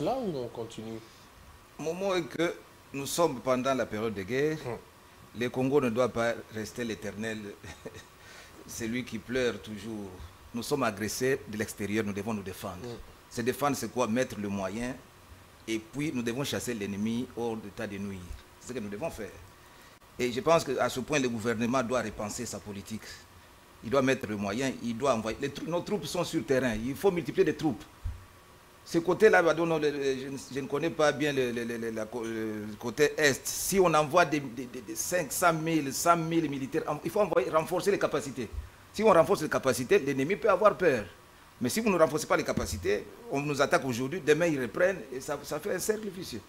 là ou on continue? Mon mot est que nous sommes pendant la période de guerre. Le Congo ne doit pas rester l'éternel, celui qui pleure toujours. Nous sommes agressés de l'extérieur, nous devons nous défendre. Se défendre, c'est quoi? Mettre le moyen. Et puis, nous devons chasser l'ennemi hors d'état de nuire. C'est ce que nous devons faire. Et je pense qu'à ce point, le gouvernement doit repenser sa politique. Il doit mettre le moyen, il doit envoyer. Nos troupes sont sur le terrain, il faut multiplier les troupes. Ce côté-là, je ne connais pas bien le côté Est. Si on envoie des 500 000, 100 000 militaires, il faut renforcer les capacités. Si on renforce les capacités, l'ennemi peut avoir peur. Mais si vous ne renforcez pas les capacités, on nous attaque aujourd'hui, demain ils reprennent, et ça fait un cercle vicieux.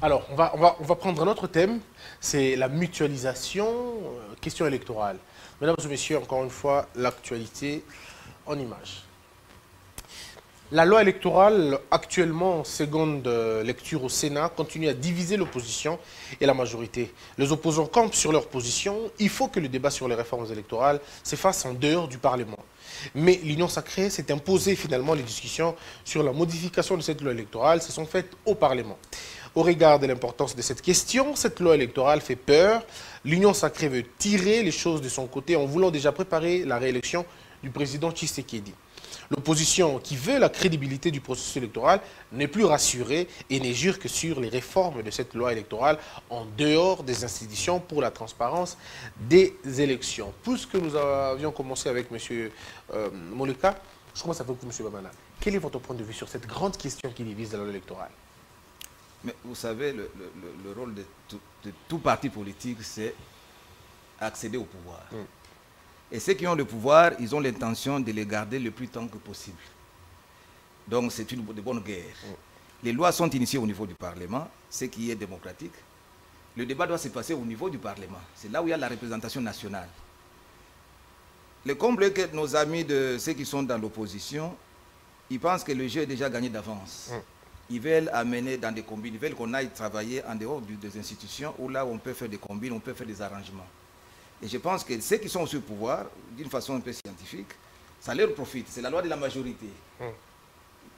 Alors, on va prendre un autre thème, c'est la mutualisation, question électorale. Mesdames et messieurs, encore une fois, l'actualité en images. La loi électorale, actuellement en seconde lecture au Sénat, continue à diviser l'opposition et la majorité. Les opposants campent sur leur position. Il faut que le débat sur les réformes électorales se fasse en dehors du Parlement. Mais l'Union sacrée s'est imposée finalement les discussions sur la modification de cette loi électorale se sont faites au Parlement. Au regard de l'importance de cette question, cette loi électorale fait peur. L'Union sacrée veut tirer les choses de son côté en voulant déjà préparer la réélection du président Tshisekedi. L'opposition qui veut la crédibilité du processus électoral n'est plus rassurée et ne jure que sur les réformes de cette loi électorale en dehors des institutions pour la transparence des élections. Puisque nous avions commencé avec M. Moleka, je commence avec vous, M. Bamana. Quel est votre point de vue sur cette grande question qui divise la loi électorale? Mais vous savez, le rôle de tout parti politique, c'est accéder au pouvoir. Et ceux qui ont le pouvoir, ils ont l'intention de les garder le plus temps que possible. Donc c'est une bonne guerre. Les lois sont initiées au niveau du Parlement, ce qui est démocratique. Le débat doit se passer au niveau du Parlement. C'est là où il y a la représentation nationale. Le comble est que nos amis de ceux qui sont dans l'opposition, ils pensent que le jeu est déjà gagné d'avance. Ils veulent amener dans des combines, ils veulent qu'on aille travailler en dehors des institutions où là où on peut faire des combines, on peut faire des arrangements. Et je pense que ceux qui sont au pouvoir, d'une façon un peu scientifique, ça leur profite. C'est la loi de la majorité.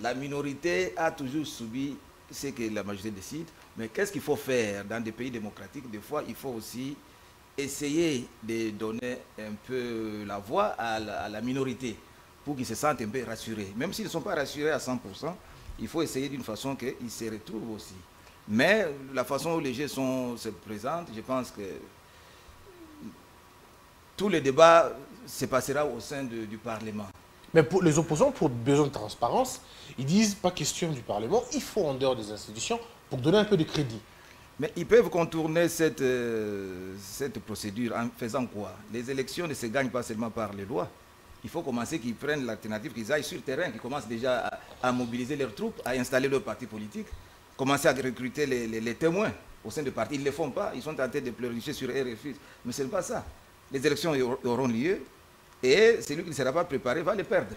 La minorité a toujours subi ce que la majorité décide. Mais qu'est-ce qu'il faut faire dans des pays démocratiques? Des fois, il faut aussi essayer de donner un peu la voix à la minorité pour qu'ils se sentent un peu rassurés. Même s'ils ne sont pas rassurés à 100%, il faut essayer d'une façon qu'ils se retrouvent aussi. Mais la façon où les jeux se présentent, je pense que tout le débat se passera au sein du Parlement. Mais pour les opposants, pour besoin de transparence, ils disent pas question du Parlement, il faut en dehors des institutions pour donner un peu de crédit. Mais ils peuvent contourner cette procédure en faisant quoi? Les élections ne se gagnent pas seulement par les lois. Il faut commencer qu'ils prennent l'alternative, qu'ils aillent sur le terrain, qu'ils commencent déjà à mobiliser leurs troupes, à installer leurs partis politiques, commencer à recruter les témoins au sein du parti. Ils ne le font pas, ils sont tentés de pleurnicher sur RFI. Mais ce n'est pas ça. Les élections auront lieu et celui qui ne sera pas préparé va les perdre.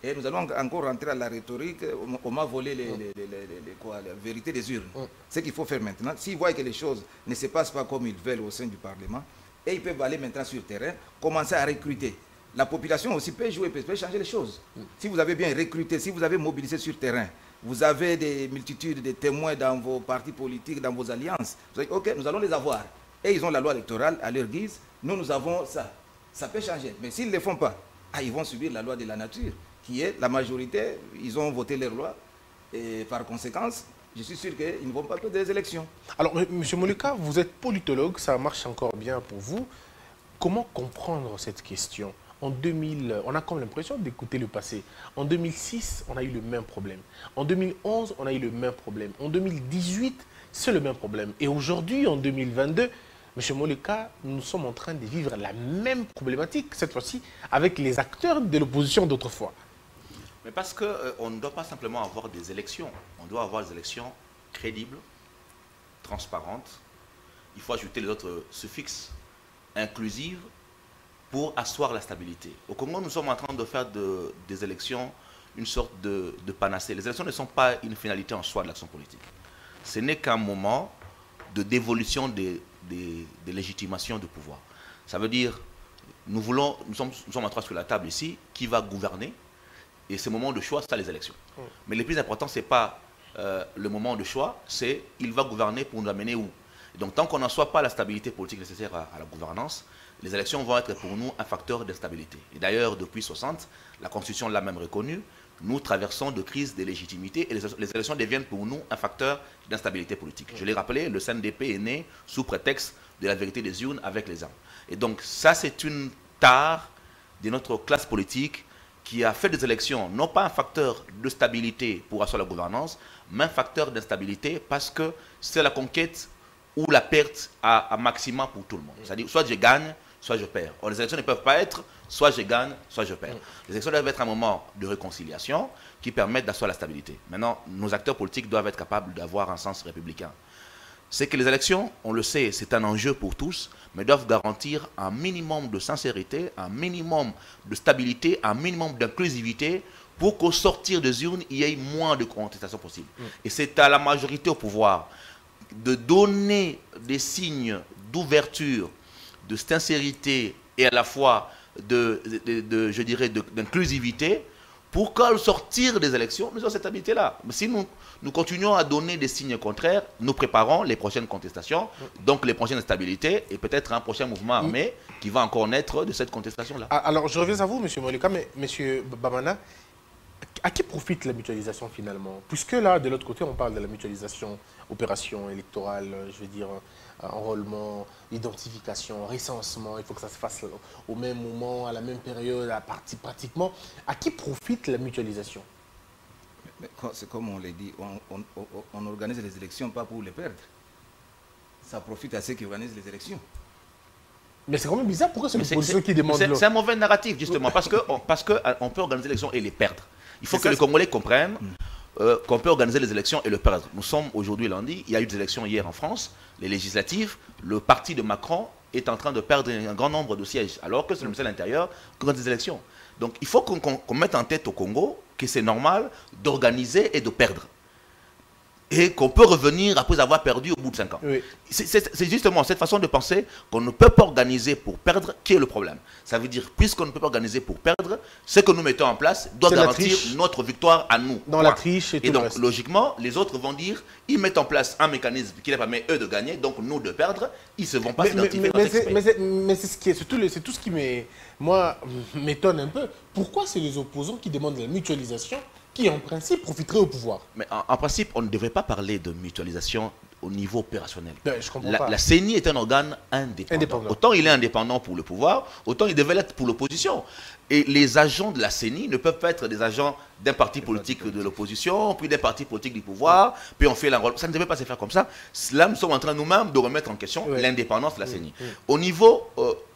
Et nous allons encore rentrer à la rhétorique, on m'a volé la vérité des urnes. Ce qu'il faut faire maintenant, s'ils voient que les choses ne se passent pas comme ils veulent au sein du Parlement, et ils peuvent aller maintenant sur le terrain, commencer à recruter. La population aussi peut jouer, peut changer les choses. Si vous avez bien recruté, si vous avez mobilisé sur le terrain, vous avez des multitudes de témoins dans vos partis politiques, dans vos alliances, vous dites, ok, nous allons les avoir. Et ils ont la loi électorale à leur guise, nous avons ça. Ça peut changer. Mais s'ils ne le font pas, ils vont subir la loi de la nature, qui est la majorité, ils ont voté leur loi, et par conséquence, je suis sûr qu'ils ne vont pas perdre des élections. Alors, M. Moleka, vous êtes politologue, ça marche encore bien pour vous. Comment comprendre cette question? En 2000, on a comme l'impression d'écouter le passé. En 2006, on a eu le même problème. En 2011, on a eu le même problème. En 2018, c'est le même problème. Et aujourd'hui, en 2022, M. Moleka, nous sommes en train de vivre la même problématique, cette fois-ci, avec les acteurs de l'opposition d'autrefois. Mais parce qu'on ne doit pas simplement avoir des élections. On doit avoir des élections crédibles, transparentes. Il faut ajouter les autres suffixes, inclusives, pour asseoir la stabilité. Au Congo, nous sommes en train de faire des élections une sorte de panacée. Les élections ne sont pas une finalité en soi de l'action politique. Ce n'est qu'un moment de dévolution des légitimations de pouvoir. Ça veut dire, nous sommes à trois sur la table ici, qui va gouverner, et ce moment de choix, c'est les élections. Mais le plus important, ce n'est pas le moment de choix, c'est il va gouverner pour nous amener où? Et donc tant qu'on n'en soit pas la stabilité politique nécessaire à la gouvernance, les élections vont être pour nous un facteur d'instabilité. Et d'ailleurs, depuis 60, la Constitution l'a même reconnu, nous traversons de crises de légitimité et les élections deviennent pour nous un facteur d'instabilité politique. Je l'ai rappelé, le CNDP est né sous prétexte de la vérité des urnes avec les armes. Et donc ça, c'est une tare de notre classe politique qui a fait des élections, non pas un facteur de stabilité pour assurer la gouvernance, mais un facteur d'instabilité parce que c'est la conquête ou la perte à maximum pour tout le monde. C'est-à-dire, soit je gagne, soit je perds. Or, les élections ne peuvent pas être, soit je gagne, soit je perds. Les élections doivent être un moment de réconciliation qui permettent d'assurer la stabilité. Maintenant, nos acteurs politiques doivent être capables d'avoir un sens républicain. C'est que les élections, on le sait, c'est un enjeu pour tous, mais doivent garantir un minimum de sincérité, un minimum de stabilité, un minimum d'inclusivité pour qu'au sortir des urnes, il y ait moins de contestation possible. Et c'est à la majorité au pouvoir de donner des signes d'ouverture, de sincérité et à la fois je dirais, d'inclusivité pour qu'au sortir des élections, nous ayons cette stabilité-là. Mais si nous continuons à donner des signes contraires, nous préparons les prochaines contestations, donc les prochaines instabilités et peut-être un prochain mouvement armé qui va encore naître de cette contestation-là. Alors, je reviens à vous, M. Moleka, mais M. Bamana, à qui profite la mutualisation finalement? Puisque là, de l'autre côté, on parle de la mutualisation, opération électorale, je veux dire, enrôlement, identification, recensement, il faut que ça se fasse au même moment, à la même période, pratiquement. À qui profite la mutualisation? C'est comme on l'a dit, on organise les élections pas pour les perdre. Ça profite à ceux qui organisent les élections. Mais c'est quand même bizarre, pourquoi c'est l'opposition qui demande... C'est un mauvais narratif, justement, parce qu'on peut organiser les élections et les perdre. Il faut que les Congolais comprennent qu'on peut organiser les élections et le perdre. Nous sommes aujourd'hui lundi, il y a eu des élections hier en France, les législatives, le parti de Macron est en train de perdre un grand nombre de sièges, alors que c'est le ministère de l'Intérieur qui organise des élections. Donc il faut qu'on mette en tête au Congo que c'est normal d'organiser et de perdre. Et qu'on peut revenir après avoir perdu au bout de 5 ans. Oui. C'est justement cette façon de penser qu'on ne peut pas organiser pour perdre qui est le problème. Ça veut dire, puisqu'on ne peut pas organiser pour perdre, ce que nous mettons en place doit garantir notre victoire à nous. Dans la triche et tout. Et donc, logiquement, les autres vont dire, ils mettent en place un mécanisme qui les permet eux de gagner, donc nous de perdre, ils ne se vont pas s'identifier. Mais c'est tout ce qui m'étonne un peu. Pourquoi c'est les opposants qui demandent la mutualisation qui, en principe, profiterait au pouvoir? Mais en principe, on ne devrait pas parler de mutualisation au niveau opérationnel. Je comprends pas. La CENI est un organe indépendant. Autant il est indépendant pour le pouvoir, autant il devait l'être pour l'opposition. Et les agents de la CENI ne peuvent pas être des agents d'un parti politique de l'opposition, puis d'un parti politique du pouvoir, puis on fait l'enrôlement. Ça ne devait pas se faire comme ça. Là, nous sommes en train nous-mêmes de remettre en question l'indépendance de la CENI. Au niveau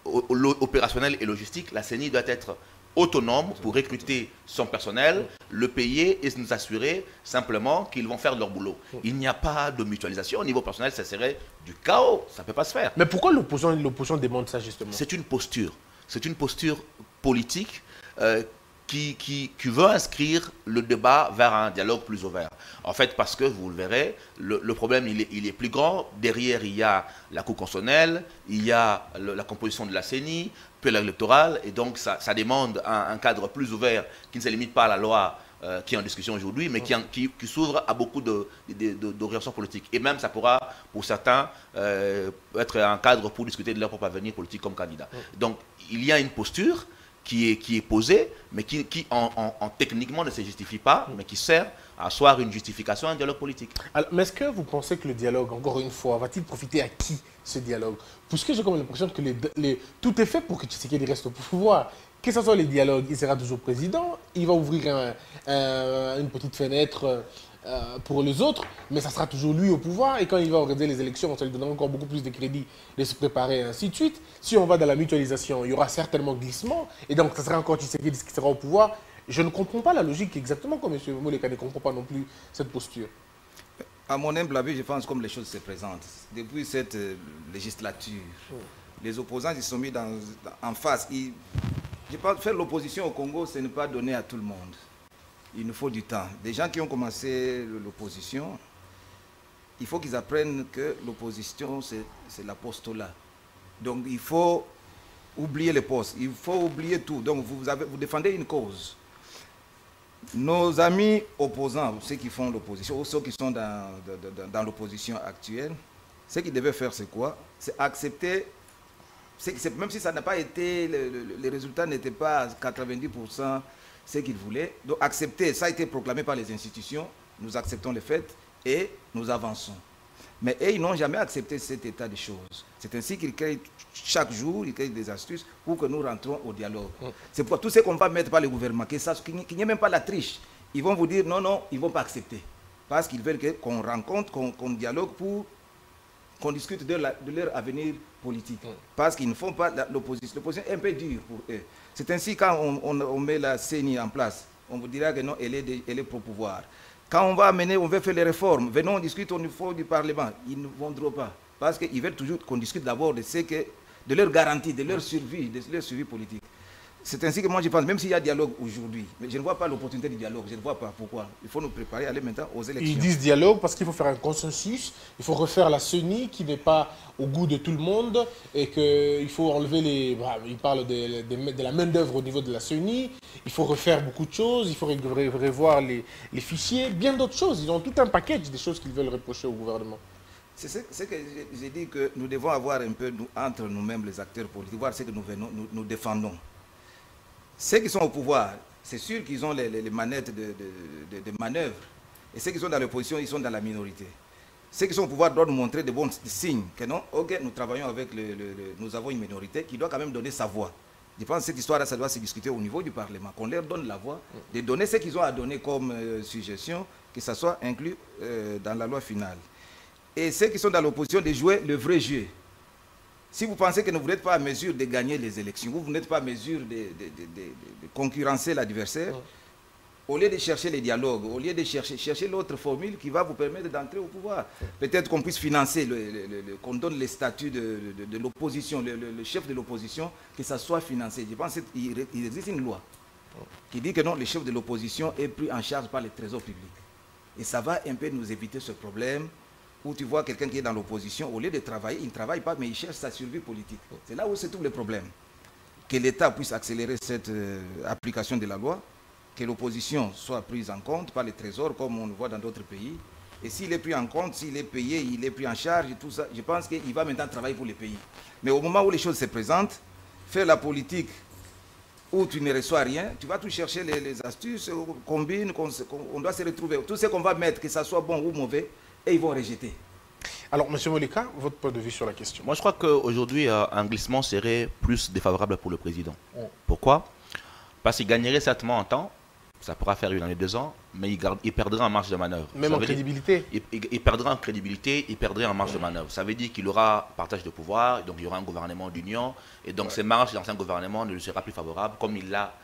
opérationnel et logistique, la CENI doit être autonome pour recruter son personnel, le payer et nous assurer simplement qu'ils vont faire leur boulot. Il n'y a pas de mutualisation. Au niveau personnel, ça serait du chaos. Ça ne peut pas se faire. Mais pourquoi l'opposition demande ça justement? C'est une posture. C'est une posture politique qui veut inscrire le débat vers un dialogue plus ouvert. En fait, parce que, vous le verrez, le problème, il est plus grand. Derrière, il y a la Cour constitutionnelle, il y a la composition de la CENI, puis l'électorale, et donc ça demande un cadre plus ouvert qui ne se limite pas à la loi qui est en discussion aujourd'hui, mais qui s'ouvre à beaucoup d'orientations politiques. Et même, ça pourra, pour certains, être un cadre pour discuter de leur propre avenir politique comme candidat. Donc, il y a une posture qui est posée, mais qui techniquement ne se justifie pas, mais qui sert à asseoir une justification à un dialogue politique. Alors, mais est-ce que vous pensez que le dialogue, encore une fois, va-t-il profiter à qui, ce dialogue? Puisque j'ai comme l'impression que tout est fait pour que Tshisekedi reste au pouvoir. Que ce soit les dialogues, il sera toujours président, il va ouvrir une petite fenêtre pour les autres, mais ça sera toujours lui au pouvoir, et quand il va organiser les élections, ça lui donnera encore beaucoup plus de crédit de se préparer, et ainsi de suite. Si on va dans la mutualisation, il y aura certainement glissement, et donc ça sera encore Tshisekedi qui sera au pouvoir. Je ne comprends pas la logique exactement comme M. Moleka ne comprend pas non plus cette posture. À mon humble avis, je pense comme les choses se présentent. Depuis cette législature, les opposants ils se sont mis en face. Je pense faire l'opposition au Congo, ce n'est pas donné à tout le monde. Il nous faut du temps. Des gens qui ont commencé l'opposition, il faut qu'ils apprennent que l'opposition, c'est l'apostolat. Donc il faut oublier les postes, il faut oublier tout. Donc vous défendez une cause. Nos amis opposants, ceux qui font l'opposition, ou ceux qui sont dans l'opposition actuelle, ce qu'ils devaient faire, c'est quoi? C'est accepter, même si ça n'a pas été, les résultats n'étaient pas à 90% ce qu'ils voulaient. Donc accepter, ça a été proclamé par les institutions, nous acceptons les faits et nous avançons. Mais ils n'ont jamais accepté cet état de choses. C'est ainsi qu'ils créent chaque jour, ils créent des astuces pour que nous rentrons au dialogue. C'est pourquoi tout ce qu'on va mettre par le gouvernement, qu'il n'y ait même pas la triche, ils vont vous dire non, non, ils ne vont pas accepter. Parce qu'ils veulent qu'on rencontre, qu'on dialogue pour qu'on discute de leur avenir politique. Parce qu'ils ne font pas l'opposition. L'opposition est un peu dure pour eux. C'est ainsi quand on met la CENI en place, on vous dira que non, elle est pour pouvoir. Quand on va amener, on veut faire les réformes, venons, on discute au niveau du Parlement. Ils ne viendront pas. Parce qu'ils veulent toujours qu'on discute d'abord de leur garantie, de leur survie politique. C'est ainsi que moi je pense, même s'il y a dialogue aujourd'hui, mais je ne vois pas l'opportunité du dialogue, je ne vois pas pourquoi. Il faut nous préparer à aller maintenant aux élections. Ils disent dialogue parce qu'il faut faire un consensus, il faut refaire la CENI qui n'est pas au goût de tout le monde et qu'il faut enlever les... Ils parlent de la main d'œuvre au niveau de la CENI, il faut refaire beaucoup de choses, il faut revoir les fichiers, bien d'autres choses. Ils ont tout un package des choses qu'ils veulent reprocher au gouvernement. C'est ce que j'ai dit, que nous devons avoir un peu entre nous-mêmes les acteurs politiques, voir ce que nous défendons. Ceux qui sont au pouvoir, c'est sûr qu'ils ont les manettes de manœuvre. Et ceux qui sont dans l'opposition, ils sont dans la minorité. Ceux qui sont au pouvoir doivent nous montrer de bons signes. Que non, ok, nous travaillons avec nous avons une minorité qui doit quand même donner sa voix. Je pense que cette histoire-là, ça doit se discuter au niveau du Parlement. Qu'on leur donne la voix, de donner ce qu'ils ont à donner comme suggestion, que ça soit inclus dans la loi finale. Et ceux qui sont dans l'opposition, de jouer le vrai jeu. Si vous pensez que vous n'êtes pas à mesure de gagner les élections, vous n'êtes pas à mesure de concurrencer l'adversaire, au lieu de chercher les dialogues, au lieu de chercher l'autre formule qui va vous permettre d'entrer au pouvoir. Peut-être qu'on puisse financer, qu'on donne les statuts de l'opposition, le chef de l'opposition, que ça soit financé. Je pense qu'il existe une loi qui dit que non, le chef de l'opposition est pris en charge par le trésor public. Et ça va un peu nous éviter ce problème où tu vois quelqu'un qui est dans l'opposition, au lieu de travailler, il ne travaille pas, mais il cherche sa survie politique. C'est là où se trouve le problème. Que l'État puisse accélérer cette application de la loi, que l'opposition soit prise en compte par le Trésor, comme on le voit dans d'autres pays. Et s'il est pris en compte, s'il est payé, il est pris en charge, tout ça, je pense qu'il va maintenant travailler pour le pays. Mais au moment où les choses se présentent, faire la politique où tu ne reçois rien, tu vas tout chercher les astuces, combine, on doit se retrouver. Tout ce qu'on va mettre, que ça soit bon ou mauvais, et ils vont rejeter. Alors, M. Moleka, votre point de vue sur la question? Moi, je crois qu'aujourd'hui, un glissement serait plus défavorable pour le président. Pourquoi? Parce qu'il gagnerait certainement en temps, ça pourra faire 1 année, 2 ans, mais il perdra en marge de manœuvre. Même en crédibilité? Il perdra en crédibilité, il perdrait en marge de manœuvre. Ça veut dire qu'il aura partage de pouvoir, donc il y aura un gouvernement d'union, et donc ces marges dans un gouvernement ne lui sera plus favorable comme il a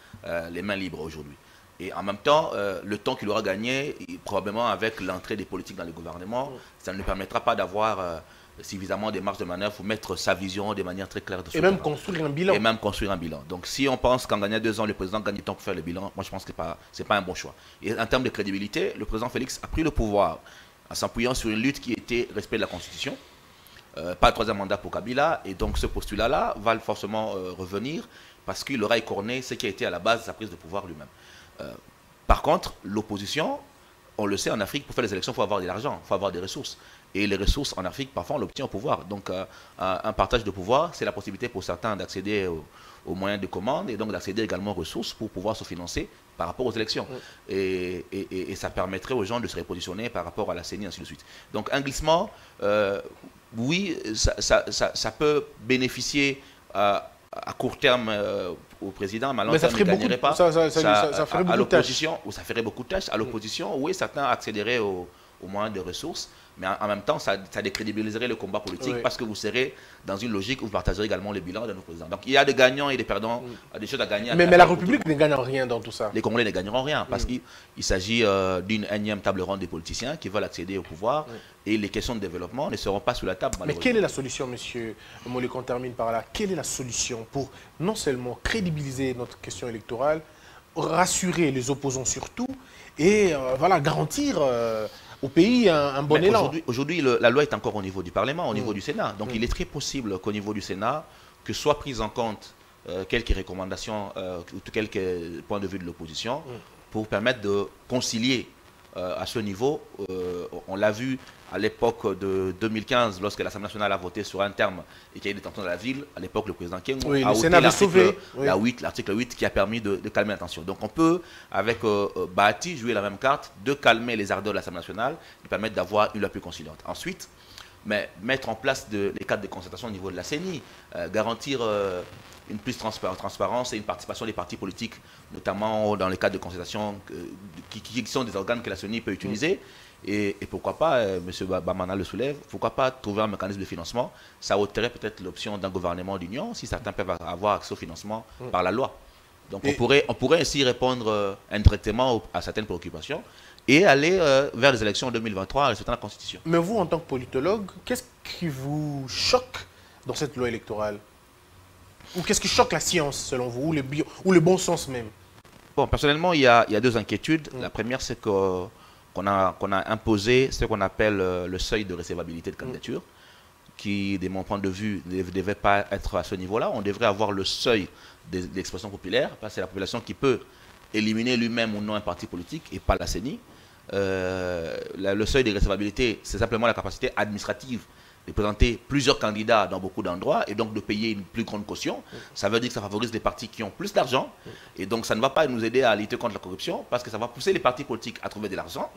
les mains libres aujourd'hui. Et en même temps, le temps qu'il aura gagné, probablement avec l'entrée des politiques dans le gouvernement, ça ne lui permettra pas d'avoir suffisamment de marge de manœuvre pour mettre sa vision de manière très claire. Et même construire un bilan. Et même construire un bilan. Donc si on pense qu'en gagnant 2 ans, le président gagne du temps pour faire le bilan, moi je pense que ce n'est pas un bon choix. Et en termes de crédibilité, le président Félix a pris le pouvoir en s'appuyant sur une lutte qui était respect de la Constitution. Pas de 3e mandat pour Kabila. Et donc ce postulat-là va forcément revenir parce qu'il aura écorné ce qui a été à la base de sa prise de pouvoir lui-même. Par contre, l'opposition, on le sait en Afrique, pour faire les élections, il faut avoir de l'argent, il faut avoir des ressources. Et les ressources en Afrique, parfois, on l'obtient au pouvoir. Donc, un partage de pouvoir, c'est la possibilité pour certains d'accéder aux moyens de commande et donc d'accéder également aux ressources pour pouvoir se financer par rapport aux élections. Et ça permettrait aux gens de se repositionner par rapport à la CENI, ainsi de suite. Donc, un glissement, oui, ça peut bénéficier à court terme au président, mais à long terme, il ne gagnerait pas. Ça ferait beaucoup de tâches. Ça ferait beaucoup de tâches. À l'opposition, oui, certains accéderaient aux moyens de ressources, mais en même temps, ça décrédibiliserait le combat politique parce que vous serez dans une logique où vous partagerez également le bilan de nos présidents. Donc il y a des gagnants et des perdants, des choses à gagner. Mais la République ne gagne rien dans tout ça. Les Congolais ne gagneront rien parce qu'il s'agit d'une énième table ronde des politiciens qui veulent accéder au pouvoir et les questions de développement ne seront pas sur la table. Mais quelle est la solution, monsieur Moleka, on termine par là? Quelle est la solution pour non seulement crédibiliser notre question électorale, rassurer les opposants surtout et voilà, garantir au pays un bon élan? Aujourd'hui, la loi est encore au niveau du Parlement, au niveau du Sénat. Donc il est très possible qu'au niveau du Sénat, que soient prises en compte quelques recommandations ou quelques points de vue de l'opposition pour permettre de concilier à ce niveau. On l'a vu à l'époque de 2015, lorsque l'Assemblée nationale a voté sur un terme et qu'il y a eu des tensions de la ville. À l'époque, le président Kengo a ôté l'article 8 qui a permis de calmer la tension. Donc on peut, avec Bahati, jouer la même carte, de calmer les ardeurs de l'Assemblée nationale, de permettre d'avoir une loi plus conciliante. Ensuite, mais mettre en place les cadres de concertation au niveau de la CENI, garantir une plus transparence et une participation des partis politiques, notamment dans les cadres de concertation qui sont des organes que la CENI peut utiliser. Et pourquoi pas, M. Bamana le soulève, pourquoi pas trouver un mécanisme de financement? Ça ôterait peut-être l'option d'un gouvernement d'union, si certains peuvent avoir accès au financement par la loi. Donc on pourrait ainsi répondre indirectement à certaines préoccupations et aller vers les élections en 2023 en respectant la Constitution. Mais vous, en tant que politologue, qu'est-ce qui vous choque dans cette loi électorale? Ou qu'est-ce qui choque la science, selon vous, ou le bon sens même? Bon, personnellement, il y a deux inquiétudes. La première, c'est qu'on a imposé ce qu'on appelle le seuil de recevabilité de candidature, qui, de mon point de vue, ne devait pas être à ce niveau-là. On devrait avoir le seuil d'expression populaire, parce que c'est la population qui peut éliminer lui-même ou non un parti politique, et pas la CENI. Le seuil de recevabilité, c'est simplement la capacité administrative de présenter plusieurs candidats dans beaucoup d'endroits et donc de payer une plus grande caution. Ça veut dire que ça favorise les partis qui ont plus d'argent et donc ça ne va pas nous aider à lutter contre la corruption parce que ça va pousser les partis politiques à trouver de l'argent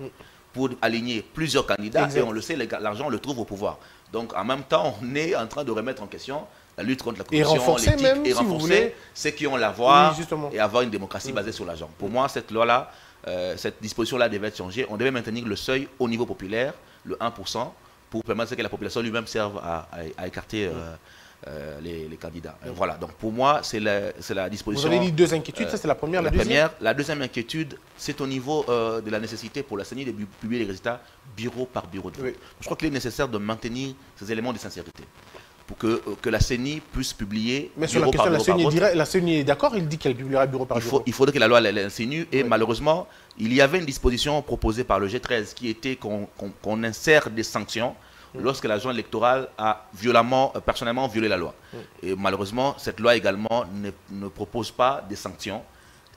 pour aligner plusieurs candidats. Et on le sait, l'argent on le trouve au pouvoir. Donc en même temps, on est en train de remettre en question la lutte contre la corruption, et renforcer même, et renforcer ceux qui ont l'avoir et avoir une démocratie basée sur l'argent. Pour moi, cette loi-là, cette disposition-là devait être changée. On devait maintenir le seuil au niveau populaire, le 1%, pour permettre que la population lui-même serve à écarter les candidats. Voilà, donc pour moi, c'est la disposition... Vous avez dit deux inquiétudes, ça c'est la première, la deuxième inquiétude, c'est au niveau de la nécessité pour la CENI de publier les résultats bureau par bureau de vote. Je crois qu'il est nécessaire de maintenir ces éléments de sincérité pour que la CENI puisse publier mais sur la question, la CENI est d'accord, il dit qu'elle publiera bureau par bureau. Il faudrait que la loi l'insinue et malheureusement, il y avait une disposition proposée par le G13 qui était qu'on insère des sanctions lorsque l'agent électoral a personnellement violé la loi. Et malheureusement, cette loi également ne propose pas des sanctions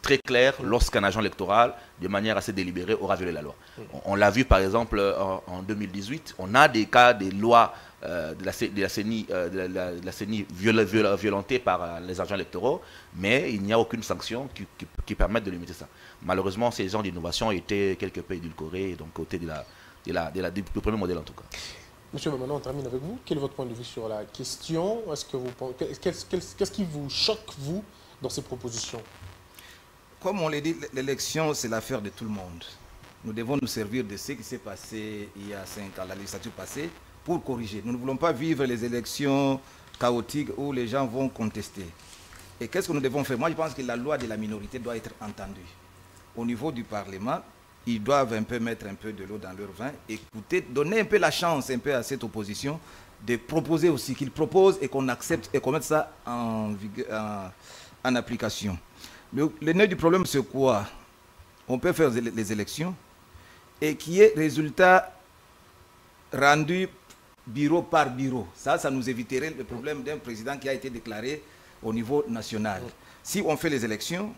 très claires lorsqu'un agent électoral, de manière assez délibérée, aura violé la loi. On l'a vu par exemple en 2018, on a des cas des lois de la CENI violentées par les agents électoraux, mais il n'y a aucune sanction qui permette de limiter ça. Malheureusement, ces genres d'innovation étaient quelque peu édulcorés, donc côté du premier modèle en tout cas. Monsieur Bamana, on termine avec vous. Quel est votre point de vue sur la question? Qu'est-ce qui vous choque, vous, dans ces propositions? Comme on l'a dit, l'élection, c'est l'affaire de tout le monde. Nous devons nous servir de ce qui s'est passé il y a 5 ans, la législature passée, pour corriger. Nous ne voulons pas vivre les élections chaotiques où les gens vont contester. Et qu'est-ce que nous devons faire? Moi, je pense que la loi de la minorité doit être entendue. Au niveau du Parlement, ils doivent un peu mettre un peu de l'eau dans leur vin, écouter, donner un peu la chance un peu à cette opposition de proposer aussi, qu'ils proposent et qu'on accepte et qu'on mette ça en application. Le nœud du problème, c'est quoi? On peut faire les élections et qu'il y ait résultats rendus bureau par bureau. Ça nous éviterait le problème d'un président qui a été déclaré au niveau national. Si on fait les élections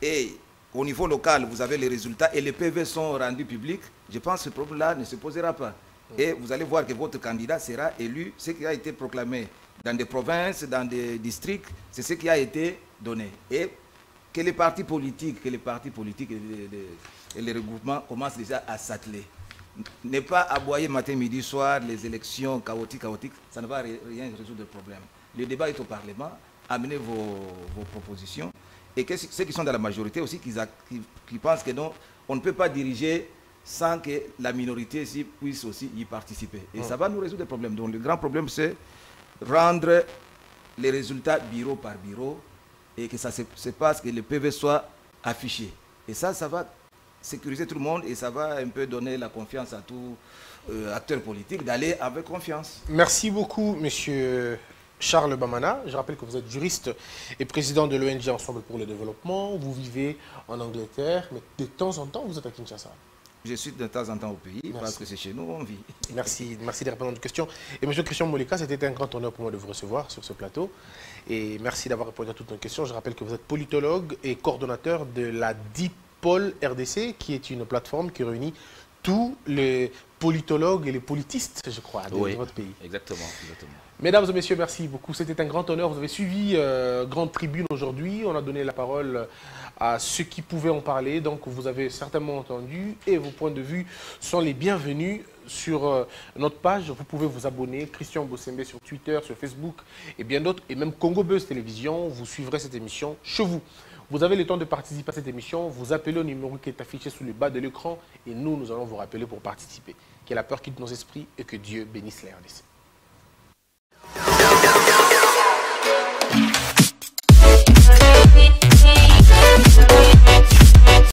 et au niveau local, vous avez les résultats et les PV sont rendus publics, je pense que ce problème-là ne se posera pas. Et vous allez voir que votre candidat sera élu, ce qui a été proclamé dans des provinces, dans des districts, c'est ce qui a été donné. Et que les partis politiques et les regroupements commencent déjà à s'atteler. Ne pas aboyer matin, midi, soir, les élections chaotiques, ça ne va rien résoudre le problème. Le débat est au Parlement, amenez vos propositions. Et que ceux qui sont dans la majorité aussi, qui pensent que non, on ne peut pas diriger sans que la minorité puisse aussi y participer. Et ça va nous résoudre le problème. Donc le grand problème, c'est rendre les résultats bureau par bureau et que ça se passe, que le PV soit affiché. Et ça va sécuriser tout le monde et ça va un peu donner la confiance à tout acteur politique d'aller avec confiance. Merci beaucoup, monsieur Charles Bamana. Je rappelle que vous êtes juriste et président de l'ONG Ensemble pour le développement. Vous vivez en Angleterre, mais de temps en temps, vous êtes à Kinshasa. Je suis de temps en temps au pays parce que c'est chez nous on vit. Merci de répondre à nos questions. Et monsieur Christian Moleka, c'était un grand honneur pour moi de vous recevoir sur ce plateau. Et merci d'avoir répondu à toutes nos questions. Je rappelle que vous êtes politologue et coordonnateur de la DIP Pôle RDC, qui est une plateforme qui réunit tous les politologues et les politistes, je crois, de votre pays. Exactement, exactement. Mesdames et messieurs, merci beaucoup. C'était un grand honneur. Vous avez suivi Grande Tribune aujourd'hui. On a donné la parole à ceux qui pouvaient en parler. Donc, vous avez certainement entendu et vos points de vue sont les bienvenus sur notre page. Vous pouvez vous abonner. Christian Bossembe sur Twitter, sur Facebook et bien d'autres. Et même Congo Buzz Télévision. Vous suivrez cette émission chez vous. Vous avez le temps de participer à cette émission. Vous appelez au numéro qui est affiché sous le bas de l'écran et nous allons vous rappeler pour participer. Que la peur quitte nos esprits et que Dieu bénisse la RDC.